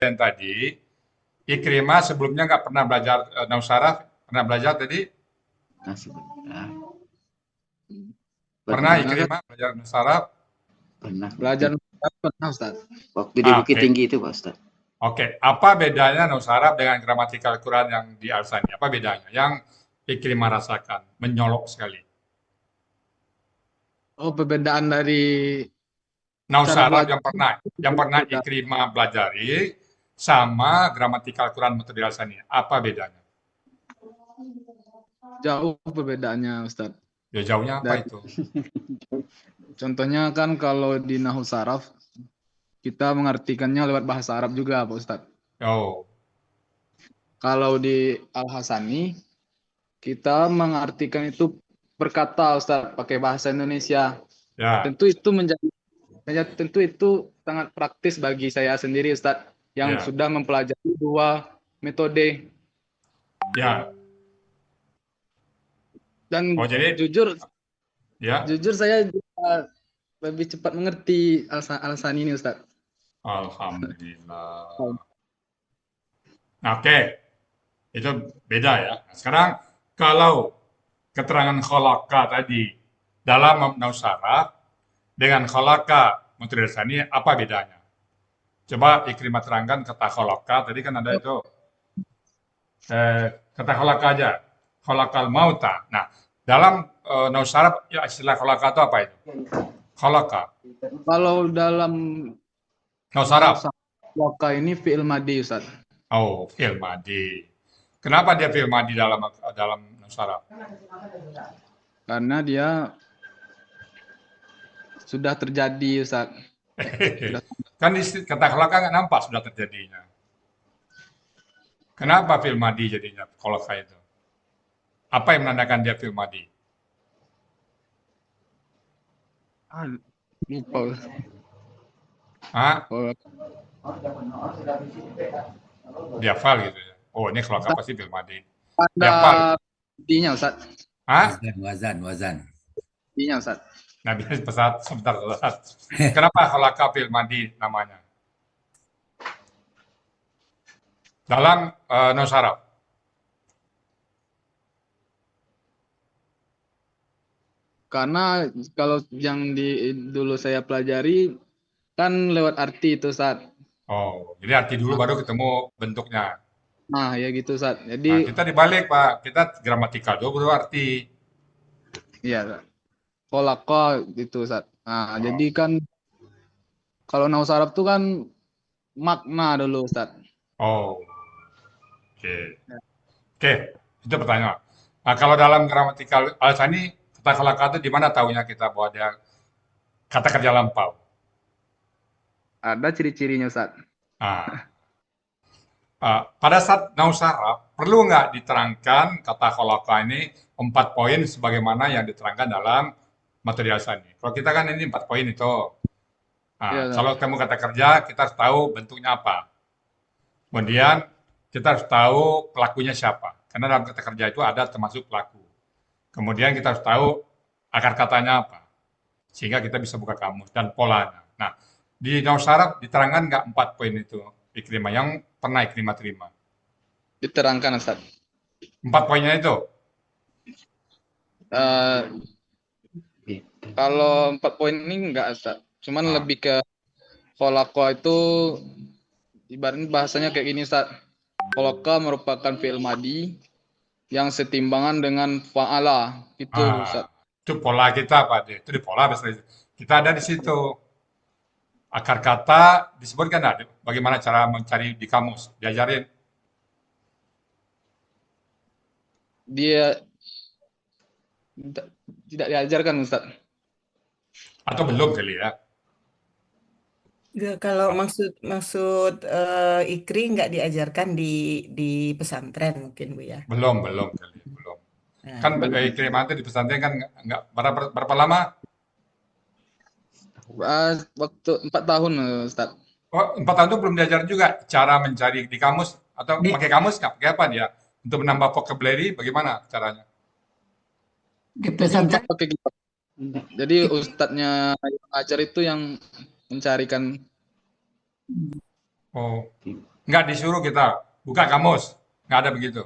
yang tadi, Ikrimah sebelumnya nggak pernah belajar Nausaraf, pernah belajar tadi? Nah, sebentar. Pernah Pernah, Pernah, Ikrimah belajar Nausaraf? pernah. belajar pernah Ustaz. Waktu di Ah, Bukit oke. Tinggi itu, Pak Ustaz. Oke, apa bedanya Nausaraf dengan gramatikal Quran yang di Al-Sani? Apa bedanya? Yang Ikrimah rasakan, menyolok sekali. Oh, perbedaan dari cara Nausaraf belajar yang pernah beda. Ikrimah pelajari sama gramatikal Quran metode Al-Sani. Apa bedanya? Jauh perbedaannya Ustaz. Ya jauhnya apa Dari itu? contohnya kan kalau di Nahu Saraf kita mengartikannya lewat bahasa Arab juga Pak Ustaz. Oh, Kalau di Al-Hasani kita mengartikan itu berkata Ustaz pakai bahasa Indonesia. ya, Tentu itu tentu itu sangat praktis bagi saya sendiri Ustaz yang ya, sudah mempelajari dua metode ya. dan Oh jadi, jujur ya, jujur saya juga lebih cepat mengerti Al-Hasani ini Ustaz. Alhamdulillah. Nah, oke, itu beda ya. Nah, sekarang kalau keterangan khalaqa tadi dalam Nausaraf dengan khalaqa Mutridasani apa bedanya? Coba Ikrimah terangkan kata khalaqa tadi kan ada itu kata khalaqa aja, khalaqal mauta. Nah, dalam Nausaraf ya istilah khalaqa itu apa itu? Khalaqa. Kalau dalam Nausaraf. Nausaroka ini fi'il madi Ustaz. Oh, fi'il madi. Kenapa dia fi'il madi dalam Nausaraf? Karena dia sudah terjadi Ustaz. Sudah. Kan kata khalaqa nggak nampak sudah terjadinya. Kenapa fi'il madi jadinya khalaqa itu? Apa yang menandakan dia fi'il madi? Ah, lupa. Hah? Oh, Dihafal gitu ya. Oh, ini khalaqa Ustaz, pasti fi'il madi. ada Dihafal. dinya Ustaz. Hah? Wazan. Dinya Ustaz. Nah, biar pesat sebentar. Kenapa khalaqa fi'il madi namanya? Dalam Nausaraf. Karena kalau yang dulu saya pelajari kan lewat arti itu Ustaz. Oh, jadi arti dulu baru ketemu bentuknya. Nah, ya gitu Ustaz. Nah, Jadi kita dibalik, Pak. Kita gramatikal dulu baru arti. ya kolaka gitu Ustaz. Nah, Oh, jadi kan kalau Nahu Arab tuh kan makna dulu Ustaz. oh, oke. Oke, itu pertanyaan. Nah, kalau dalam gramatikal Al-Sani, kata khalaqa itu di mana tahunya kita bahwa dia kata kerja lampau? Ada ciri-cirinya Ustaz. Nah, pada saat nausaraf, perlu nggak diterangkan kata khalaqa ini 4 poin sebagaimana yang diterangkan dalam materi Al-Sani? Kalau kita kan ini 4 poin itu. Iya Nah, Ustaz. kalau kamu kata kerja, kita harus tahu bentuknya apa. Kemudian kita harus tahu pelakunya siapa. Karena dalam kata kerja itu ada termasuk pelaku. Kemudian kita harus tahu akar katanya apa. Sehingga kita bisa buka kamus dan polanya. Nah, di Nausaraf diterangkan nggak 4 poin itu Ikrimah yang pernah Ikrimah terima. Diterangkan Ustaz. 4 poinnya itu. Eh, kalau 4 poin ini enggak Ustaz. Cuman Nah, lebih ke kolaka itu ibaratnya bahasanya kayak gini Ustaz. Kolaka merupakan fi'il madi yang setimbangan dengan fa'ala. Itu ah, Ustaz. itu pola kita Pak. Itu di pola bahasa kita ada di situ. Akar kata disebutkan ada. Bagaimana cara mencari di kamus. Diajarin. Dia tidak diajarkan Ustaz. Atau belum kali ya. Nggak, kalau maksud maksud Ikri nggak diajarkan di pesantren mungkin Bu ya. Belum kali. Belum. Kan Nah, Ikrimah itu di pesantren kan nggak berapa lama? Waktu 4 tahun Ustaz. Oh, 4 tahun itu belum diajarin juga cara mencari di kamus atau Ini pakai kamus nggak? Pakai apa dia? Untuk menambah vocabulary bagaimana caranya? di Ini pesantren pakai kitab. Jadi ustadznya yang ngajar itu yang mencarikan. Oh, Nggak disuruh kita buka kamus. Nggak ada begitu.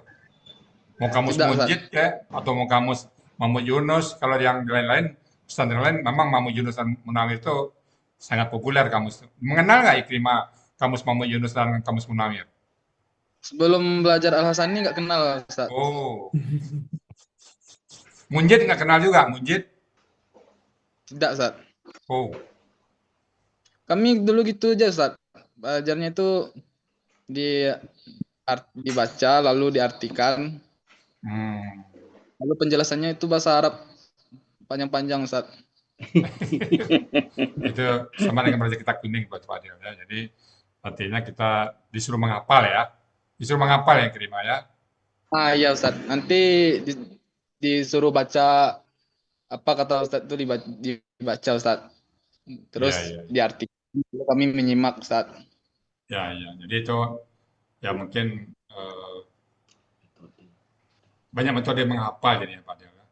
Mau kamus Tidak, Ustaz. Mujid ya, atau mau kamus Mahmud Yunus. Kalau yang lain-lain, pesantren lain, memang Mahmud Yunus dan Munawir itu sangat populer kamus. Mengenal nggak Ikrimah kamus Mahmud Yunus dan kamus Munawir? Sebelum belajar Al-Hasani nggak kenal, Ustaz. Oh, Munjid nggak kenal juga, Munjid? Tidak, Ustaz. Oh, Kami dulu gitu aja, Ustaz. Belajarnya itu di dibaca lalu diartikan, hmm. lalu penjelasannya itu bahasa Arab panjang-panjang, Ustaz. Itu sama dengan belajar kitab kuning buat Pak Adil ya. Jadi artinya kita disuruh menghafal ya. Disuruh menghafal ya Ikrimah ya. Iya, Ustaz. Nanti disuruh baca apa kata Ustaz itu dibaca, Ustaz. Terus Iya, iya. diartikan. Lalu kami menyimak, Ustaz. Ya, ya. Jadi itu ya mungkin banyak metode menghafal jadinya Pak Adil ya.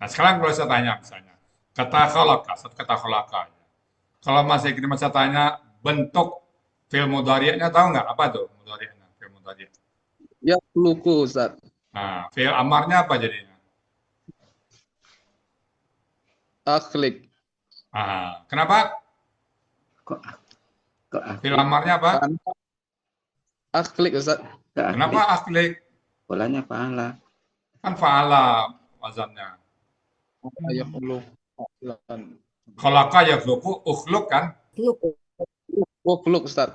Nah sekarang kalau saya tanya misalnya, kata khalaqa, satu kata khalaqa ya. Kalau Mas Ikrimah saya tanya bentuk fi'il mudhari'nya tahu nggak apa tuh mudhari'nya, fi'il mudhari'? Ya, luku, Ustaz. Nah, fi'il amarnya apa jadinya? Takhlik. Kenapa? Kok kok Fi'il aklik? amarnya apa? Takhlik, Ustaz. Kok Kenapa aklik? aklik? Polanya fa'ala. Kan fa'ala wazannya. Ya, luku. Khalaqa yakhluqu ukhluk kan? Ukhluk, Ustaz.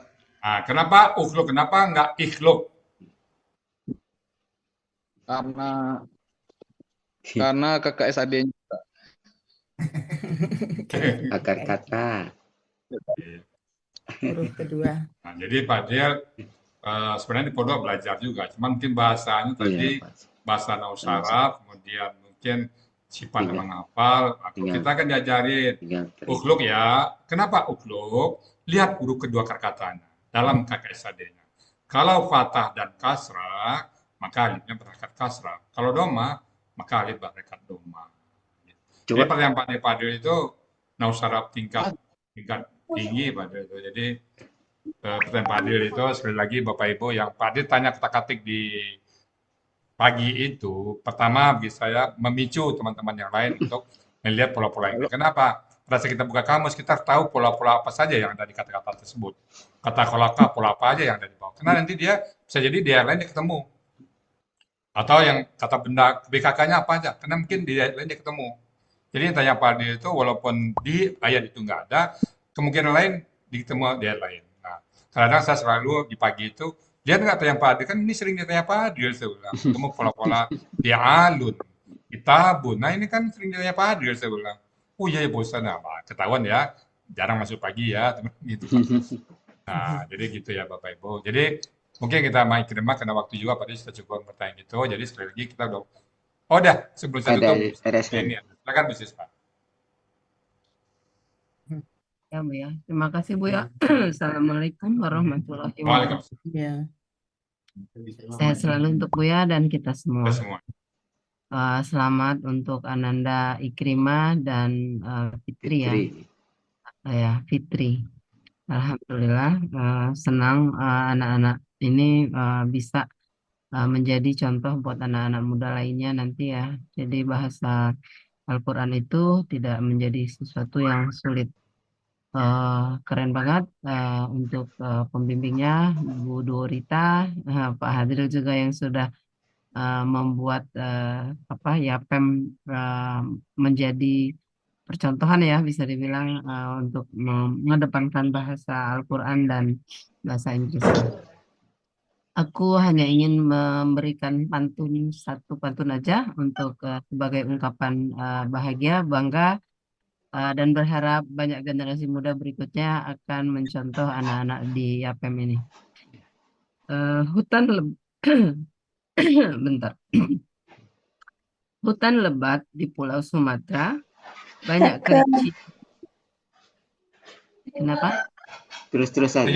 Kenapa ukhluk? Kenapa nggak ikhluk? Karena kakak SAD-nya. Akar kata. Huruf kedua. Nah, jadi Pak Del sebenarnya di pondok belajar juga, cuman mungkin bahasanya tadi Iya, Pak. bahasa Nausarab, kemudian mungkin sifat Tinggal- menghafal. tinggal- Kita kan diajarin Tinggal ukhluk ya. Kenapa ukhluk? Lihat huruf kedua katanya dalam KKSAD-nya. Kalau fathah dan kasrah, maka alifnya berharokat kasrah. Kalau doma, maka alif berharokat doma. Jadi Coba pertanyaan Pak Padil itu Nausarab tingkat tinggi Pak Padil itu. Jadi pertanyaan Pak Adil itu sekali lagi Bapak Ibu yang Pak Adil tanya ketik-ketik di pagi itu, pertama bagi saya memicu teman-teman yang lain untuk melihat pola-pola ini. Kenapa? Pada saat kita buka kamus, kita tahu pola-pola apa saja yang ada di kata-kata tersebut. Kata kolaka, pola apa aja yang ada di bawah. Karena nanti dia bisa jadi di ayat lain dia ketemu. Atau yang kata benda BKK-nya apa aja. Karena mungkin di ayat lain dia ketemu. Jadi yang tanya Pak Adil itu walaupun di ayat itu nggak ada, kemungkinan lain ditemu di ayat lain. Nah, kadang saya selalu di pagi itu, lihat nggak tanya Pak Adil, kan ini sering ditanya Pak Adil, saya bilang. Ketemu pola-pola dialun, kitabun. Nah ini kan sering ditanya Pak Adil, saya bilang. Oh iya ya bosan, nah, ketahuan ya, jarang masuk pagi ya, gitu. Nah, jadi gitu ya Bapak Ibu. Jadi mungkin kita main Ikrimah karena waktu juga Pak Adil sudah cukup pertanyaan itu. Jadi sekali lagi kita udah, oh udah sebelum saya ada tutup, RSN. ini silakan bisnis Pak. Ya Bu ya, terima kasih Bu ya. Assalamualaikum warahmatullahi Waalaikumsalam. wabarakatuh. Ya. Sehat selalu untuk Bu ya dan kita Kita semua. semua. Selamat untuk Ananda Ikrimah dan Fitri ya. Fitri. Alhamdulillah senang anak-anak ini bisa menjadi contoh buat anak-anak muda lainnya nanti ya. Jadi bahasa Al-Quran itu tidak menjadi sesuatu yang sulit. Keren banget untuk pembimbingnya Bu Dorita, Pak Hadril juga yang sudah membuat YAPEM menjadi percontohan ya bisa dibilang untuk mengedepankan bahasa Al-Quran dan bahasa Inggris. Aku hanya ingin memberikan satu pantun aja untuk sebagai ungkapan bahagia, bangga, dan berharap banyak generasi muda berikutnya akan mencontoh anak-anak di YAPEM ini. Bentar. Hutan lebat di Pulau Sumatera, banyak kelinci. Kenapa? Terus saja.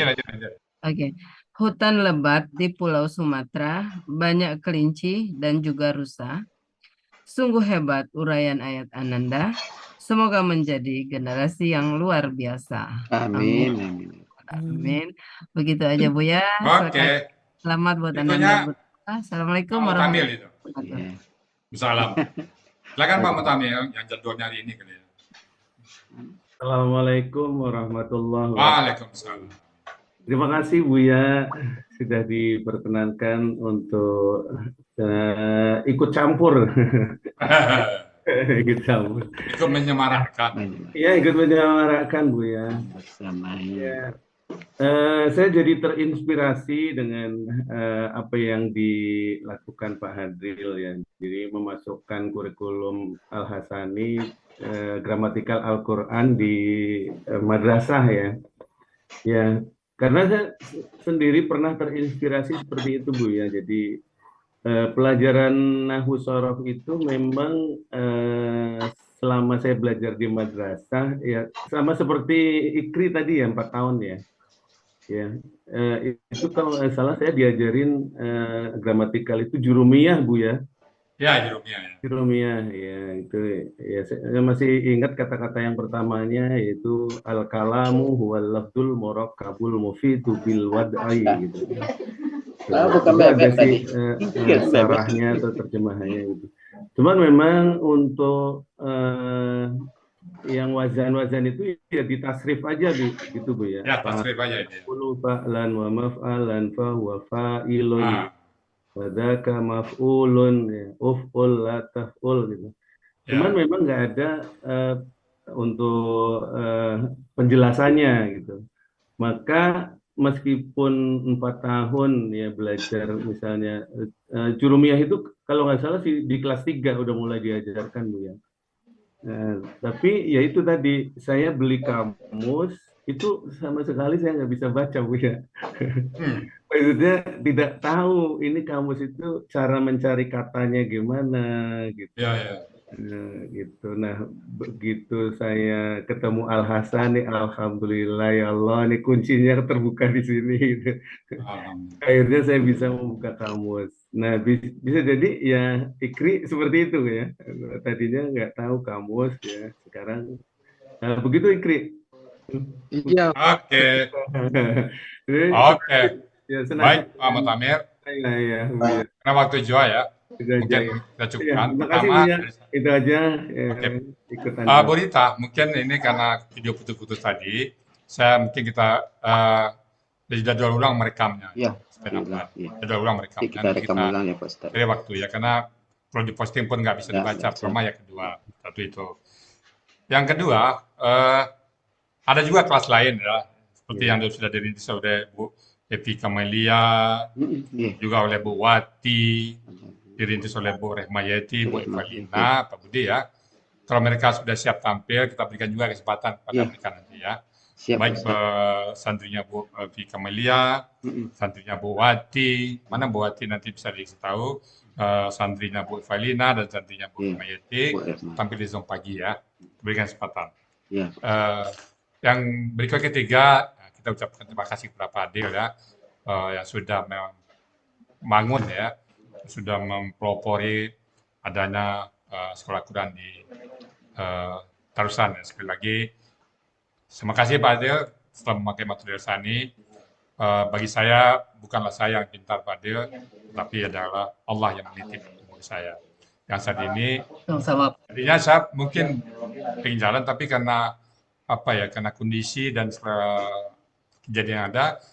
Oke. Hutan lebat di Pulau Sumatera, banyak kelinci dan juga rusa. Sungguh hebat uraian ayat Ananda. Semoga menjadi generasi yang luar biasa. Amin. Amin. Begitu aja Bu ya. Oke, Selamat buat Anda berikutnya yang berbuka. Assalamualaikum Pak Mutamil warahmatullahi itu. wabarakatuh. Ya. Salam. Silakan Pak Mutamil yang jadwalnya hari ini kali ya. Assalamualaikum warahmatullahi wabarakatuh. Waalaikumsalam. Terima kasih Buya sudah diperkenankan untuk ikut campur. Ikut campur. Ikut menyemarakkan. Ya, ikut menyamarakkan Buya. Bersama Ya. Saya jadi terinspirasi dengan apa yang dilakukan Pak Hadril ya. Jadi memasukkan kurikulum Al-Hasani gramatikal Al-Quran di madrasah ya. Ya, karena saya sendiri pernah terinspirasi seperti itu Bu ya. Jadi pelajaran Nahwu Shorof itu memang selama saya belajar di madrasah ya sama seperti Ikri tadi ya 4 tahun ya. Ya, itu kalau nggak salah saya diajarin gramatikal itu jurumiyah Bu ya. Ya, Jerumia ya. Jurumiyah ya itu ya saya masih ingat kata-kata yang pertamanya yaitu al-kalamu huwal lafdul murakkabul mufidu bil wad'i gitu. bukan Itu ada bebek tadi. sih sarahnya atau terjemahannya gitu. Cuman memang untuk yang wazan-wazan itu ya ditasrif aja gitu Bu ya. Ya, tasrif aja ini. Fa'ulu fa'lan wa maf'alan fa huwa fa'ilun. Wadaka maf'ulun ya. Uf'ul la taf'ul gitu. Cuman memang nggak ada untuk penjelasannya gitu. Maka meskipun 4 tahun ya belajar misalnya jurumiyah itu kalau nggak salah sih di kelas 3 udah mulai diajarkan Bu ya. Tapi ya itu tadi saya beli kamus itu sama sekali saya nggak bisa baca Bu ya. Maksudnya tidak tahu ini kamus itu cara mencari katanya gimana gitu. Ya. Gitu. Nah, begitu saya ketemu Al-Hasani, alhamdulillah ya Allah, ini kuncinya terbuka di sini. Gitu. Akhirnya saya bisa membuka kamus. Nah, bisa jadi ya Ikri seperti itu ya. Tadinya nggak tahu kamus ya, sekarang begitu Ikri. Iya. Oke. Ya, Baik, Pak Mutamir. Iya. Karena waktu jua ya. Mungkin kita cukupkan. Terima kasih Bu ya. Itu aja. Ikutan. Bu Rita, mungkin ini karena video putus-putus tadi, mungkin kita jadwal ulang merekamnya. Ya. Jadwal ulang merekamnya. Kita rekam ulang ya Pak Ustaz. Dari waktu ya, karena kalau diposting pun nggak bisa dibaca. Pertama ya kedua, satu itu. Yang kedua, ada juga kelas lain ya, seperti yang sudah dirintis oleh Bu Evi Kamelia, juga oleh Bu Wati, dirintis oleh Bu Rehmayati, Bu Evalina, Pak Budi ya. Kalau mereka sudah siap tampil, kita berikan juga kesempatan kepada mereka nanti ya. Siap, baik santrinya Bu Evi Kamelia, santrinya Bu Wati, mana Bu Wati nanti bisa dikasih tahu, santrinya Bu Evalina dan santrinya Bu Rehmayati tampil di Zoom pagi ya. Berikan kesempatan. Yang berikut ketiga, kita ucapkan terima kasih kepada Pak Adil ya, yang sudah membangun ya, sudah mempelopori adanya sekolah Quran di Tarusan. Sekali lagi, terima kasih Pak Adil setelah memakai metode Sani. Bagi saya, bukanlah saya yang pintar Pak Adil, tapi adalah Allah yang menitip umur saya. Yang saat ini, tadinya saya mungkin pengen jalan, tapi karena karena kondisi dan kejadian yang ada,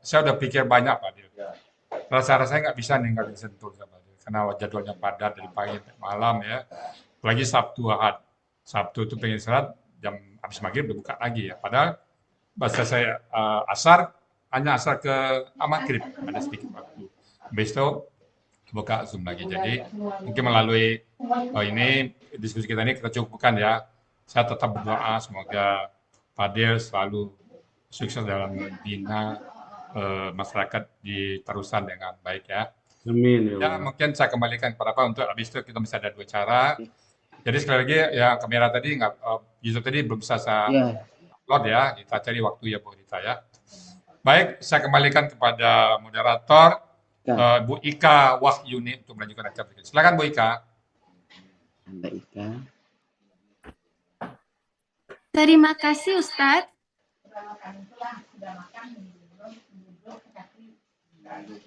saya udah pikir banyak Pak Adil. Rasa-rasanya nggak bisa ninggalin Sentul Pak Adil, karena jadwalnya padat dari pagi sampai malam ya. Apalagi Sabtu Ahad. Sabtu itu pengen istirahat, jam habis maghrib udah buka lagi ya. Padahal bahasa saya hanya asar ke maghrib, ada sedikit waktu. Besok buka Zoom lagi. Jadi mungkin melalui ini diskusi kita ini kita cukupkan ya. Saya tetap berdoa semoga Pak Adil selalu sukses dalam membina masyarakat di Tarusan dengan baik ya. Amin. Ya, mungkin saya kembalikan kepada Pak untuk habis itu kita bisa ada 2 cara. Jadi sekali lagi yang kamera tadi YouTube tadi belum bisa saya upload ya. Kita cari waktu ya Bu Rita ya. Baik, saya kembalikan kepada moderator Bu Ika Wahyuni untuk melanjutkan acara kita. Silakan Bu Ika. Anda Ika. Terima kasih Ustadz. Lanjut.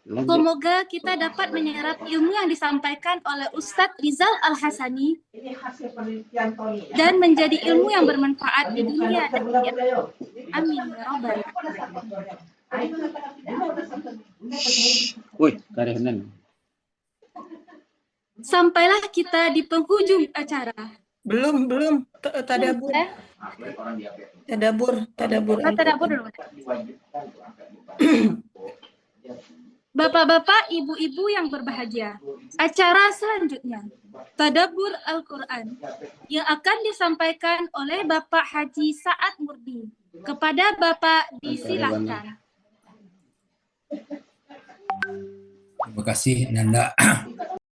Semoga kita dapat menyerap ilmu yang disampaikan oleh Ustadz Rizal Al-Hasani dan menjadi ilmu yang bermanfaat di dunia dan di akhirat. Amin ya rabbal alamin. Woi, karenan. Sampailah kita di penghujung acara. Belum. Tadabur. Tadabur. Tadabur dulu. Bapak-bapak, ibu-ibu yang berbahagia, acara selanjutnya, Tadabbur Al-Quran, yang akan disampaikan oleh Bapak Haji Sa'ad Murdi. Kepada Bapak disilahkan. Terima kasih Nanda.